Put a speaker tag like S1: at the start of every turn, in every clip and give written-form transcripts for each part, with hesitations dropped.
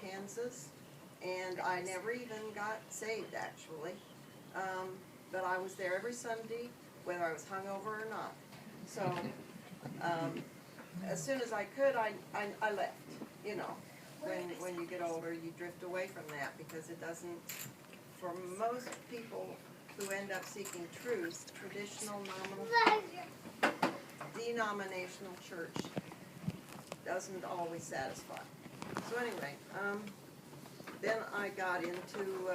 S1: Kansas, and I never even got saved, actually. But I was there every Sunday, whether I was hungover or not. So, as soon as I could, I left, you know. When you get older, you drift away from that because it doesn't, for most people who end up seeking truth, traditional, nominal, denominational church doesn't always satisfy. So anyway, then I got into,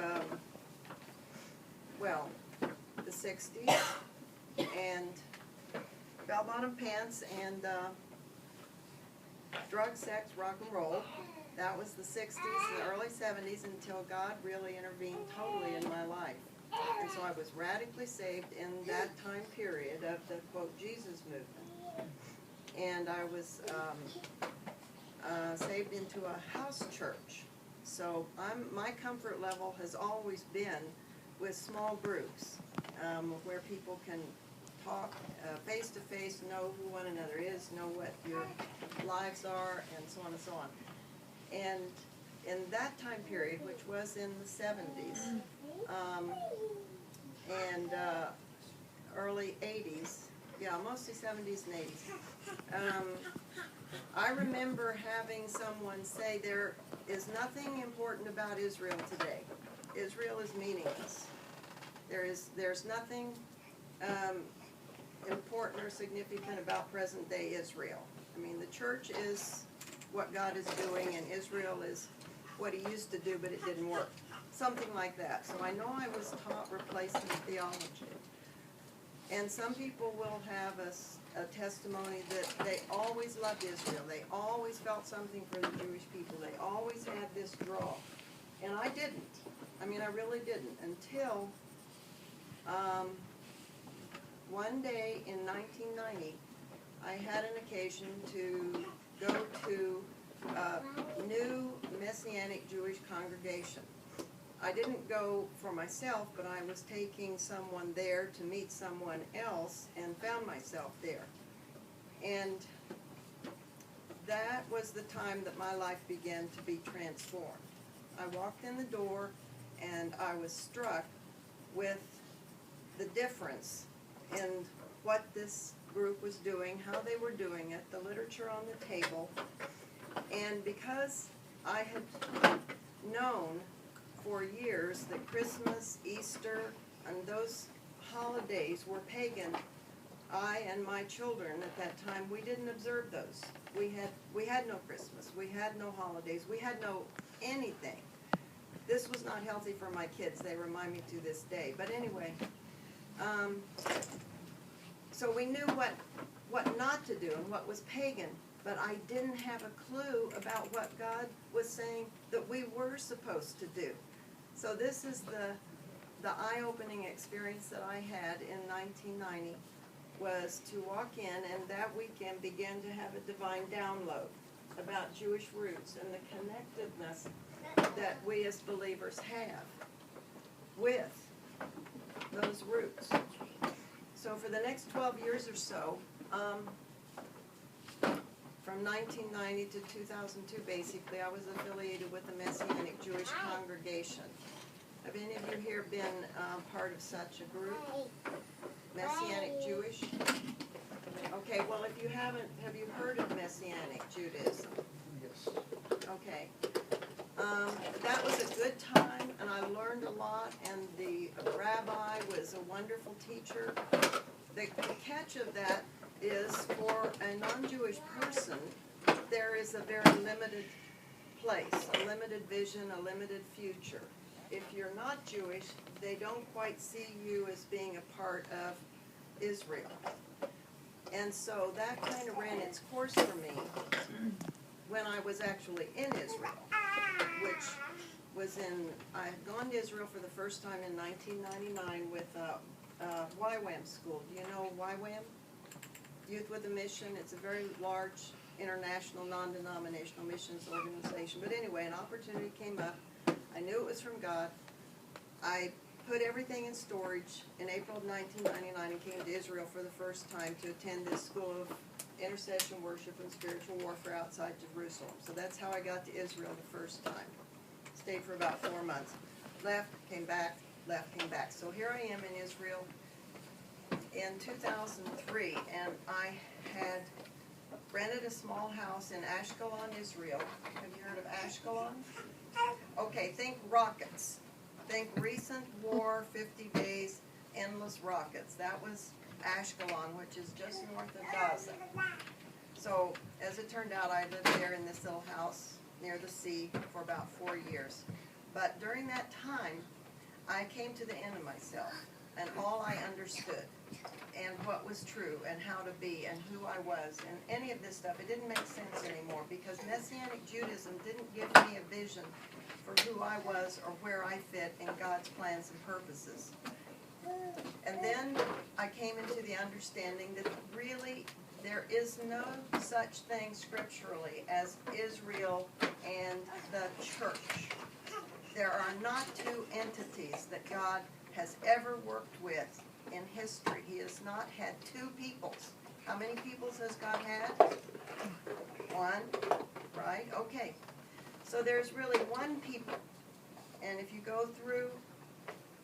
S1: well, the 60s, and bell-bottom pants and drug, sex, rock and roll. That was the 60s and early 70s until God really intervened totally in my life. And so I was radically saved in that time period of the, quote, Jesus movement. And I was saved into a house church. So my comfort level has always been with small groups where people can talk face to face, know who one another is, know what your lives are, and so on and so on. And in that time period, which was in the 70s and early 80s, yeah, mostly 70s and 80s, I remember having someone say, there is nothing important about Israel today. Israel is meaningless. There's nothing important or significant about present-day Israel. I mean, the church is what God is doing, and Israel is what he used to do, but it didn't work. Something like that. So I know I was taught replacement theology. And some people will have a testimony that they always loved Israel. They always felt something for the Jewish people. They always had this draw. And I didn't. I mean, I really didn't until one day in 1990, I had an occasion to go to a new Messianic Jewish congregation. I didn't go for myself, but I was taking someone there to meet someone else and found myself there. And that was the time that my life began to be transformed. I walked in the door and I was struck with the difference in what this group was doing, how they were doing it, the literature on the table. And because I had known for years that Christmas, Easter, and those holidays were pagan, I and my children at that time, we didn't observe those. We had no Christmas, we had no holidays, we had no anything. This was not healthy for my kids. They remind me to this day. But anyway, so we knew what not to do and what was pagan, but I didn't have a clue about what God was saying that we were supposed to do. So this is the eye-opening experience that I had in 1990, was to walk in and that weekend began to have a divine download about Jewish roots and the connectedness that we as believers have with those roots. So for the next 12 years or so, from 1990 to 2002, basically, I was affiliated with the Messianic Jewish congregation. Have any of you here been part of such a group? Messianic Jewish? Okay, well, if you haven't, have you heard of Messianic Judaism?
S2: Yes.
S1: Okay. That was a good time, and I learned a lot, and the rabbi was a wonderful teacher. The catch of that is, for a non-Jewish person, there is a very limited place, a limited vision, a limited future. If you're not Jewish, they don't quite see you as being a part of Israel. And so that kind of ran its course for me when I was actually in Israel, which was I had gone to Israel for the first time in 1999 with YWAM school. Do you know YWAM? Youth with a Mission. It's a very large international, non-denominational missions organization. But anyway, an opportunity came up. I knew it was from God. I put everything in storage in April of 1999 and came to Israel for the first time to attend this school of intercession, worship, and spiritual warfare outside Jerusalem. So that's how I got to Israel the first time. Stayed for about 4 months. Left, came back, left, came back. So here I am in Israel in 2003, and I had rented a small house in Ashkelon, Israel. Have you heard of Ashkelon? Okay, think rockets. Think recent war, 50 days, endless rockets. That was Ashkelon, which is just north of Gaza. So, as it turned out, I lived there in this little house near the sea for about 4 years. But during that time, I came to the end of myself and all I understood and what was true and how to be and who I was and any of this stuff. It didn't make sense anymore because Messianic Judaism didn't give me a vision for who I was or where I fit in God's plans and purposes. And then I came into the understanding that really there is no such thing scripturally as Israel and the church. There are not two entities that God has ever worked with in history. He has not had two peoples. How many peoples has God had? One, right? Okay. So there's really one people. And if you go through,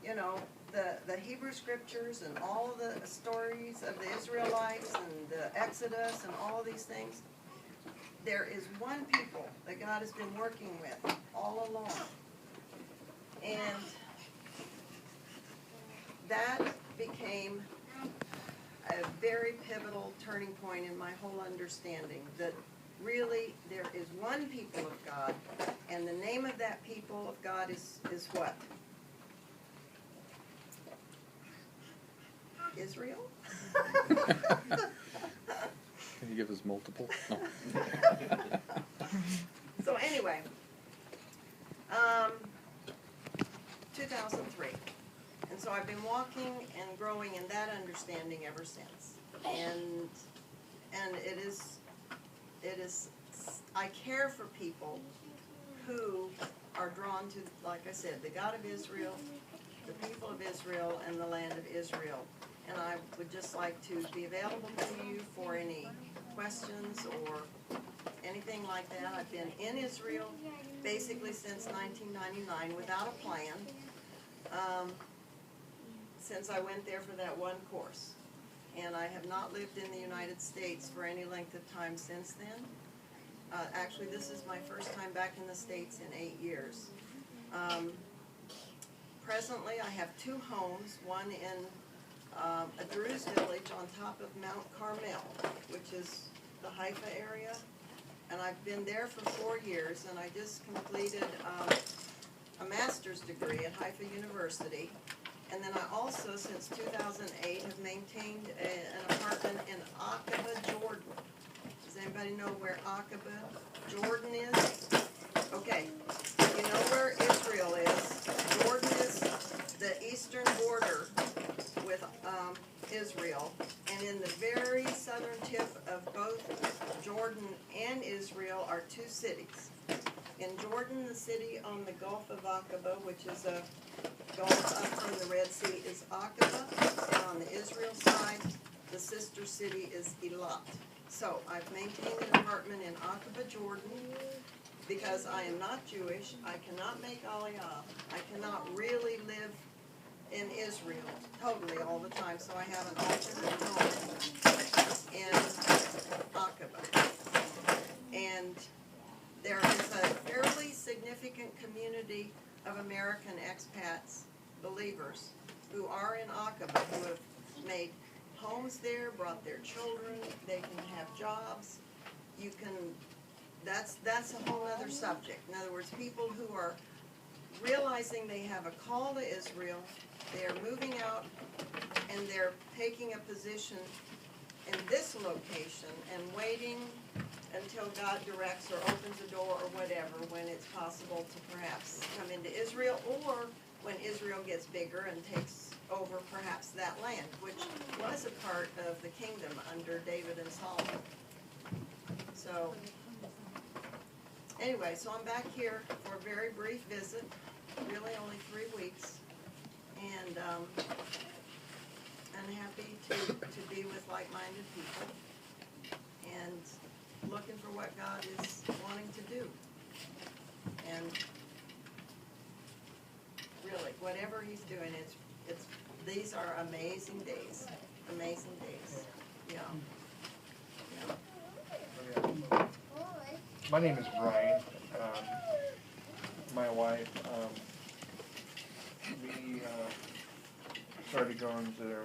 S1: you know, the Hebrew scriptures and all the stories of the Israelites and the Exodus and all of these things, there is one people that God has been working with all along. And that became a very pivotal turning point in my whole understanding that really there is one people of God, and the name of that people of God is what? Israel?
S2: Can you give us multiple? No.
S1: So anyway, 2003. And so I've been walking and growing in that understanding ever since. And it is, I care for people who are drawn to, like I said, the God of Israel, the people of Israel, and the land of Israel. And I would just like to be available to you for any questions or anything like that. I've been in Israel basically since 1999 without a plan, since I went there for that one course. And I have not lived in the United States for any length of time since then. Actually, this is my first time back in the States in 8 years. Presently, I have 2 homes, one in a Druze village on top of Mount Carmel, which is the Haifa area. And I've been there for 4 years, and I just completed a master's degree at Haifa University. And then I also, since 2008, have maintained an apartment in Aqaba, Jordan. Does anybody know where Aqaba, Jordan is? Okay, you know where Israel is. Jordan is the eastern border with Israel. And in the very southern tip of both Jordan and Israel are 2 cities. In Jordan, the city on the Gulf of Aqaba, which is a gulf up from the Red Sea, is Aqaba. And on the Israel side, the sister city is Eilat. So I've maintained an apartment in Aqaba, Jordan, because I am not Jewish. I cannot make Aliyah. I cannot really live in Israel totally all the time, so I have an alternate home in Aqaba. And there is a fairly significant community of American expats, believers, who are in Aqaba, who have made homes there, brought their children, they can have jobs. You can, that's a whole other subject. In other words, people who are realizing they have a call to Israel, they're moving out, and they're taking a position in this location and waiting until God directs or opens a door or whatever when it's possible to perhaps come into Israel, or when Israel gets bigger and takes over perhaps that land, which was a part of the kingdom under David and Solomon. So anyway, so I'm back here for a very brief visit, really only 3 weeks, and happy to be with like-minded people, and looking for what God is wanting to do. And really, whatever He's doing, these are amazing days. Amazing days. Yeah. Yeah.
S3: My name is Brian. My wife, we started going to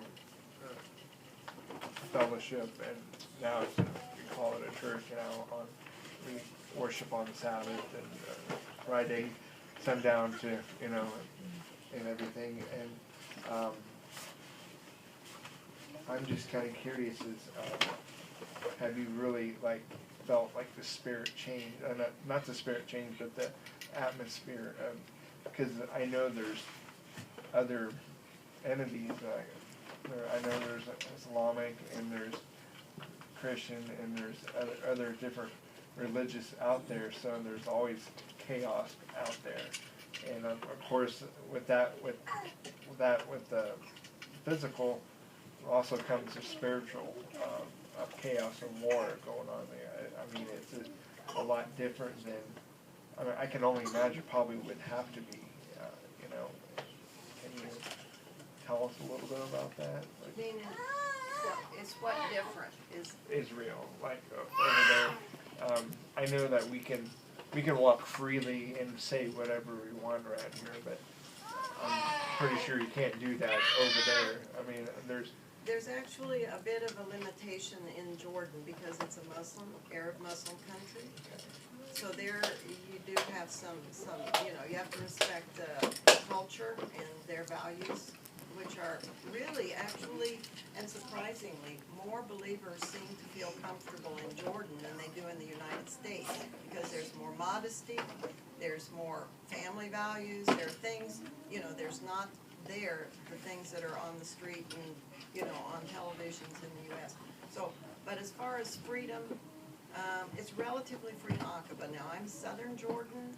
S3: fellowship, and now we call it a church now. We worship on the Sabbath and Friday, sundown to, and everything. And I'm just kind of curious, have you really felt like the spirit change? Not the spirit change, but the atmosphere. Because I know there's other entities. I know there's Islamic and there's Christian and there's other different religious out there. So there's always chaos out there. And of course, with the physical, also comes the spiritual chaos and war going on there. I mean, it's a lot different than. I mean, I can only imagine probably would have to be. Can you tell us a little bit about that?
S1: It's what different is
S3: Israel, over there. I know that we can walk freely and say whatever we want around here, but I'm pretty sure you can't do that over there. I mean,
S1: there's actually a bit of a limitation in Jordan because it's a Arab Muslim country. So there you do have some you have to respect the culture and their values, which are really, actually, and surprisingly, more believers seem to feel comfortable in Jordan than they do in the United States, because there's more modesty, there's more family values, there are things, there's not there the things that are on the street and, on televisions in the U.S. So, but as far as freedom, it's relatively free in Aqaba. Now, I'm southern Jordan,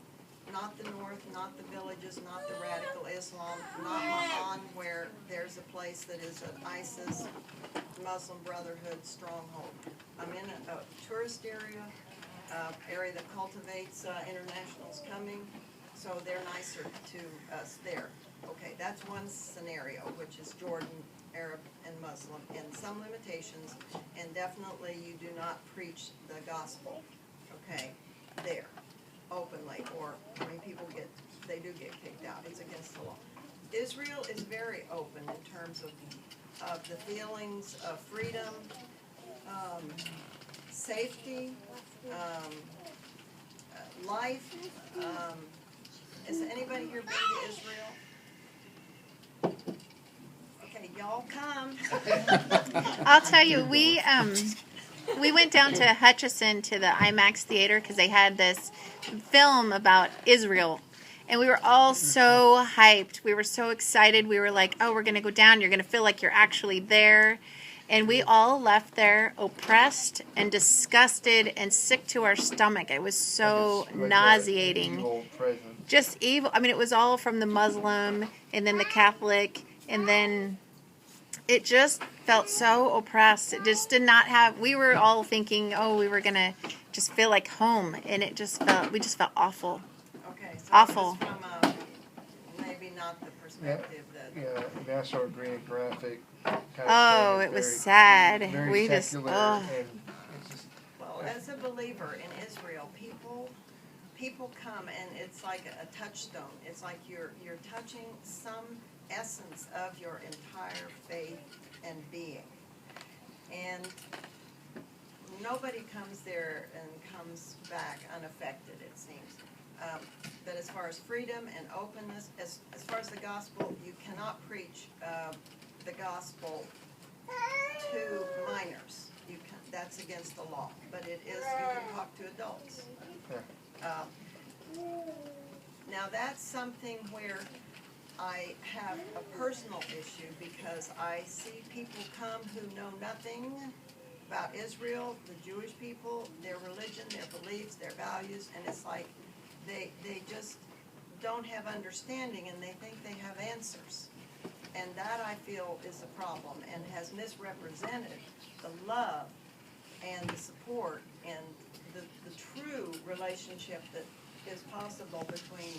S1: not the north, not the villages, not the radical Islam, not Mahan, where there's a place that is an ISIS Muslim Brotherhood stronghold. I'm in a tourist area that cultivates internationals coming, so they're nicer to us there. Okay, that's one scenario, which is Jordan, Arab, and Muslim, and some limitations, and definitely you do not preach the gospel, okay, there, openly, or, people they do get kicked out. It's against the law. Israel is very open in terms of the feelings of freedom, safety, life. Has anybody here been to Israel? Okay, y'all come.
S4: I'll tell you, we went down to Hutchison to the IMAX theater because they had this film about Israel. And we were all so hyped. We were so excited. We were like, oh, we're going to go down. You're going to feel like you're actually there. And we all left there oppressed and disgusted and sick to our stomach. It was so nauseating.
S3: Evil presence.
S4: Just evil. I mean, it was all from the Muslim and then the Catholic. And then it just felt so oppressed. It just did not have, we were all thinking, oh, we were going to just feel like home. And it just felt, we just felt awful.
S1: Okay, so
S4: Awful.
S1: this is from maybe not the perspective that.
S3: Yeah, National Geographic.
S4: Oh, it was sad.
S3: Very
S4: We just,
S3: secular,
S4: oh.
S3: and it's just,
S1: Well, as a believer in Israel, people come and it's like a touchstone. It's like you're touching some essence of your entire faith and being. And nobody comes there and comes back unaffected, it seems. But as far as freedom and openness, as far as the gospel, you cannot preach the gospel to minors. That's against the law. But it is, you can talk to adults. Now that's something where I have a personal issue, because I see people come who know nothing about Israel, the Jewish people, their religion, their beliefs, their values, and it's like they just don't have understanding, and they think they have answers. And that, I feel, is a problem and has misrepresented the love and the support and the true relationship that is possible between